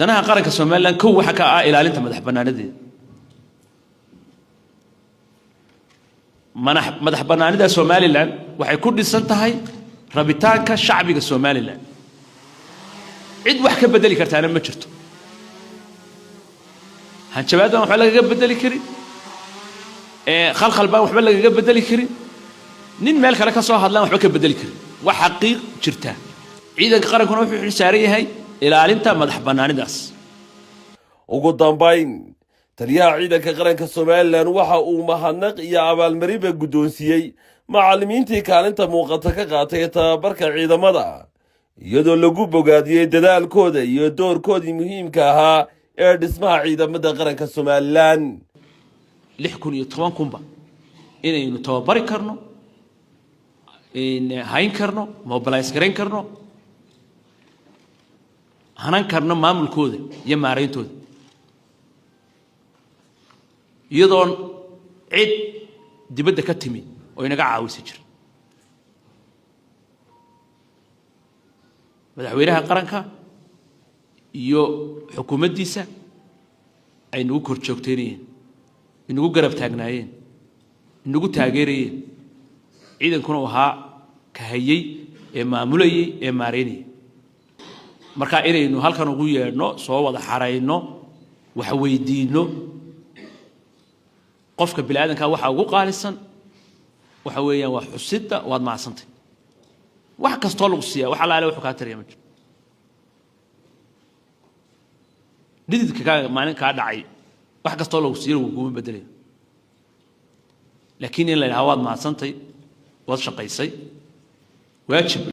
danaha qaranka Soomaaliland kow waxa ka ah ilaalinta madaxbannaanideeda madaxbannaanida Soomaaliland waxay ku dhisan tahay rabitaanka shacbiga Soomaaliland cid wax ka bedeli kartaana ma jirto hanjabaad waxba laga bedeli karin khalkhal baan waxba laga bedeli karin nin meel kale ka soo hadlaan waxba ka bedeli karin wax xaqiiq jirta ciidanka qarankuna wuxuu xilsaaran yahay ilaalinta madaxbannaanidaas ugu dambayn taliyaha ciidanka qaranka Soomaaliland waxa uu mahadnaq iyo abaalmarinba guddoonsiiyay macallimiintii kaalinta muuqata ka qaatay tababarka ciidamada iyadoo lagu bogaadiyay dadaalkooda iyo doorkoodii muhiimka ahaa ee dhismaha ciidamada qaranka Soomaaliland 6,010 kunba inaynu tababari karno hayn karno mobilize garan karno hanan karno maamulkooda iyo maarayntooda iyadoo cid dibadda ka timi oo inaga caawisa jir madaxweynaha qaranka iyo xukuumaddiisa ay nagu kor joogteeyeen inagu garab taagnaayeen inagu taageerayeen ciidankuna waxa ka hayay ee maamulayay ee maareynay marka inaynu halkan ugu yeedhno soo wada xarayno wax weydiino qofka bilaadanka waxa ugu qaalisan waxa weeyaan wax xusida waad maasantay wax kasto lagu siiya waxa la leeyahay wax ka tariya ma jiro dididka maalin ka dhacay wax kasto lagu siiyo ugu bedelay laakiin in la yiraahdo waad maasantay waad shaqaysay waajib